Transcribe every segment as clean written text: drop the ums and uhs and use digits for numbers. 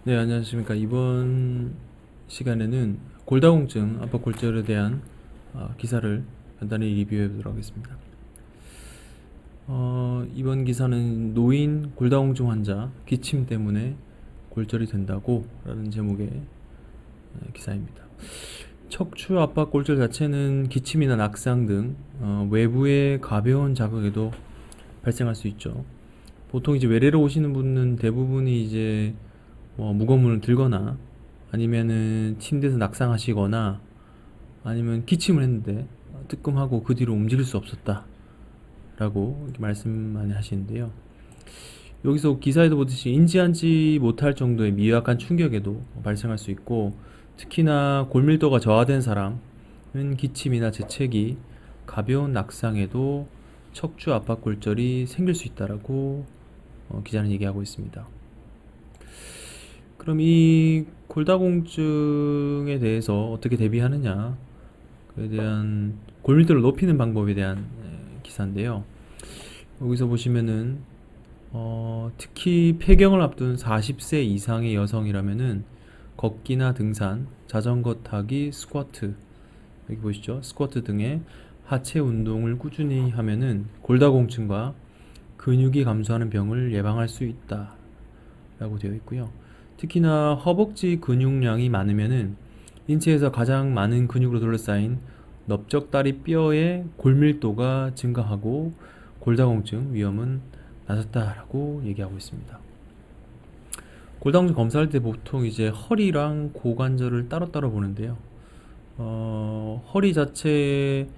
네, 안녕하십니까. 이번 시간에는 골다공증, 압박골절에 대한 기사를 간단히 리뷰해 보도록 하겠습니다. 이번 기사는 노인 골다공증 환자 기침 때문에 골절이 된다고 라는 제목의 기사입니다. 척추 압박 골절 자체는 기침이나 낙상 등 외부의 가벼운 자극에도 발생할 수 있죠. 보통 이제 외래로 오시는 분은 대부분이 이제 무거운 물을 들거나 아니면은 침대에서 낙상하시거나 아니면 기침을 했는데 뜨끔하고 그 뒤로 움직일 수 없었다 라고 이렇게 말씀 많이 하시는데요. 여기서 기사에도 보듯이 인지하지 못할 정도의 미약한 충격에도 발생할 수 있고, 특히나 골밀도가 저하된 사람은 기침이나 재채기, 가벼운 낙상에도 척추 압박 골절이 생길 수 있다라고 기자는 얘기하고 있습니다. 그럼 이 골다공증에 대해서 어떻게 대비하느냐, 그에 대한 골밀도를 높이는 방법에 대한 기사인데요. 여기서 보시면은 특히 폐경을 앞둔 40세 이상의 여성이라면은 걷기나 등산, 자전거 타기, 스쿼트, 여기 보시죠. 스쿼트 등의 하체 운동을 꾸준히 하면은 골다공증과 근육이 감소하는 병을 예방할 수 있다 라고 되어 있고요. 특히나 허벅지 근육량이 많으면은 인체에서 가장 많은 근육으로 둘러싸인 넓적다리 뼈의 골밀도가 증가하고 골다공증 위험은 낮았다라고 얘기하고 있습니다. 골다공증 검사할 때 보통 이제 허리랑 고관절을 따로따로 보는데요. 허리 자체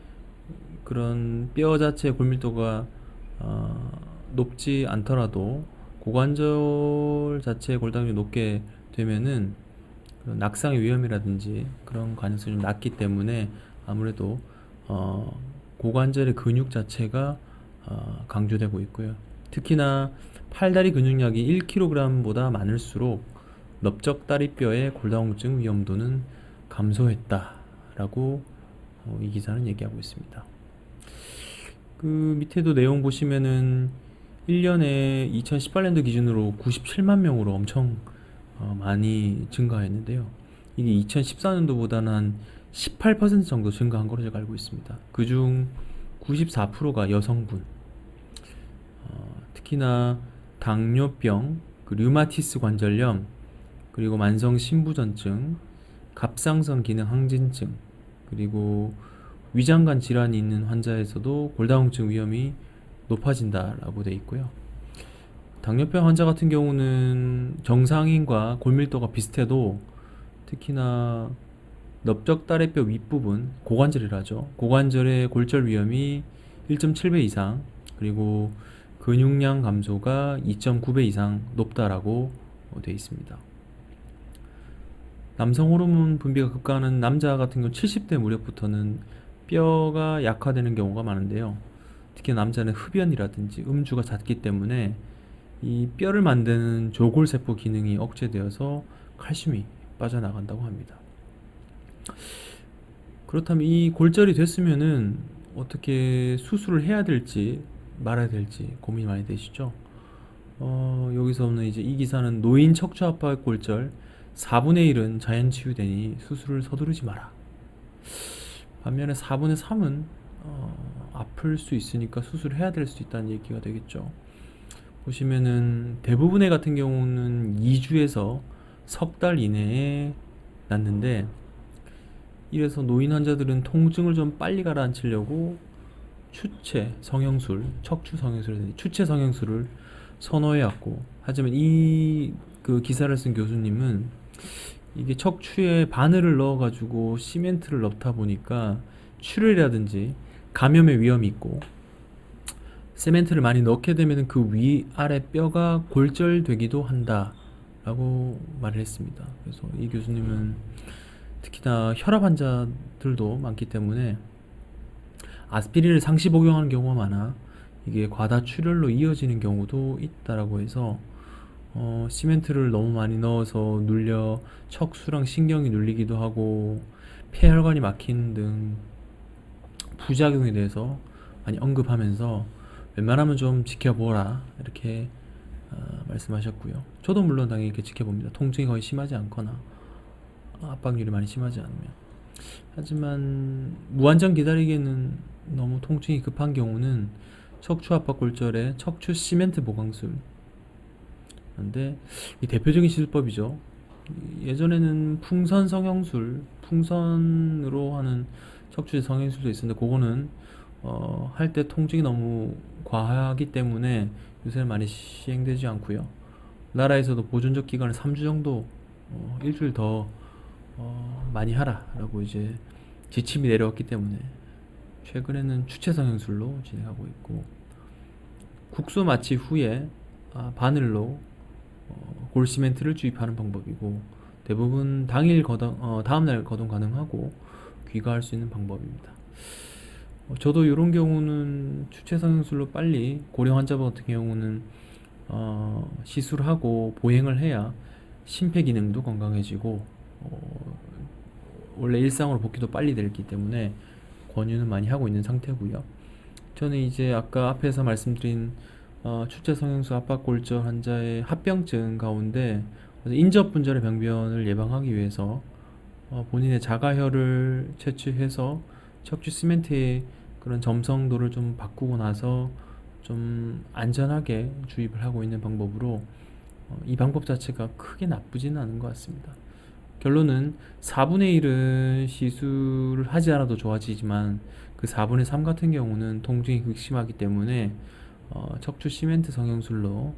그런 뼈 자체의 골밀도가 높지 않더라도 고관절 자체의 골다공증이 높게 되면은 그런 낙상의 위험이라든지 그런 가능성이 좀 낮기 때문에 아무래도 고관절의 근육 자체가 강조되고 있고요. 특히나 팔다리 근육량이 1kg보다 많을수록 넓적다리뼈의 골다공증 위험도는 감소했다라고 이 기사는 얘기하고 있습니다. 그 밑에도 내용 보시면은 1년에 2018년도 기준으로 97만 명으로 엄청 많이 증가했는데요. 이게 2014년도보다는 한 18% 정도 증가한 걸로 제가 알고 있습니다. 그중 94%가 여성분. 특히나 당뇨병, 류마티스 관절염, 그리고 만성 신부전증, 갑상선 기능 항진증, 그리고 위장관 질환이 있는 환자에서도 골다공증 위험이 높아진다라고 되어 있고요. 당뇨병 환자 같은 경우는 정상인과 골밀도가 비슷해도 특히나 넓적다리뼈 윗부분, 고관절이라죠. 고관절의 골절 위험이 1.7배 이상, 그리고 근육량 감소가 2.9배 이상 높다라고 되어 있습니다. 남성 호르몬 분비가 급감하는 남자 같은 경우 70대 무렵부터는 뼈가 약화되는 경우가 많은데요. 특히 남자는 흡연이라든지 음주가 잦기 때문에 이 뼈를 만드는 조골세포 기능이 억제되어서 칼슘이 빠져나간다고 합니다. 그렇다면 이 골절이 됐으면은 어떻게 수술을 해야 될지 말아야 될지 고민이 많이 되시죠? 여기서는 이제 이 기사는 노인 척추 압박 골절 4분의 1은 자연 치유되니 수술을 서두르지 마라. 반면에 4분의 3은 아플 수 있으니까 수술을 해야 될 수 있다는 얘기가 되겠죠. 보시면은 대부분의 같은 경우는 2주에서 석 달 이내에 낫는데, 이래서 노인 환자들은 통증을 좀 빨리 가라앉히려고 추체 성형술, 척추 성형술, 추체 성형술을 선호해왔고, 하지만 이 그 기사를 쓴 교수님은 이게 척추에 바늘을 넣어가지고 시멘트를 넣다 보니까 출혈이라든지 감염의 위험이 있고, 세멘트를 많이 넣게 되면 그 위아래 뼈가 골절되기도 한다라고 말을 했습니다. 그래서 이 교수님은 특히나 혈압 환자들도 많기 때문에 아스피린을 상시 복용하는 경우가 많아 이게 과다 출혈로 이어지는 경우도 있다라고 해서 시멘트를 너무 많이 넣어서 눌려 척수랑 신경이 눌리기도 하고 폐혈관이 막히는 등 부작용에 대해서 많이 언급하면서 웬만하면 좀 지켜보라 이렇게 말씀하셨고요. 저도 물론 당연히 이렇게 지켜봅니다. 통증이 거의 심하지 않거나 압박률이 많이 심하지 않으면. 하지만 무한정 기다리기에는 너무 통증이 급한 경우는 척추 압박골절에 척추 시멘트 보강술. 근데 이 대표적인 시술법이죠. 예전에는 풍선 성형술, 풍선으로 하는 척추 성형술도 있었는데 그거는 할 때 통증이 너무 과하기 때문에 요새는 많이 시행되지 않고요. 나라에서도 보존적 기간을 3주 정도, 일주일 더 많이 하라라고 이제 지침이 내려왔기 때문에 최근에는 추체 성형술로 진행하고 있고, 국소 마취 후에 바늘로 골시멘트를 주입하는 방법이고, 대부분 다음날 거동 가능하고 귀가할 수 있는 방법입니다. 저도 이런 경우는 추체 성형술로 빨리 고령 환자분 같은 경우는 시술하고 보행을 해야 심폐기능도 건강해지고 원래 일상으로 복귀도 빨리 되기 때문에 권유는 많이 하고 있는 상태고요. 저는 이제 아까 앞에서 말씀드린 추체 성형수 압박골절 환자의 합병증 가운데 인접분절의 병변을 예방하기 위해서 본인의 자가혈을 채취해서 척추 시멘트의 그런 점성도를 좀 바꾸고 나서 좀 안전하게 주입을 하고 있는 방법으로 이 방법 자체가 크게 나쁘지는 않은 것 같습니다. 결론은 4분의 1은 시술을 하지 않아도 좋아지지만 그 4분의 3 같은 경우는 통증이 극심하기 때문에 척추 시멘트 성형술로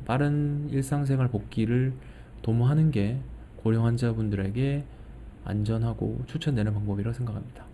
빠른 일상생활 복귀를 도모하는 게 고령 환자분들에게 안전하고 추천되는 방법이라고 생각합니다.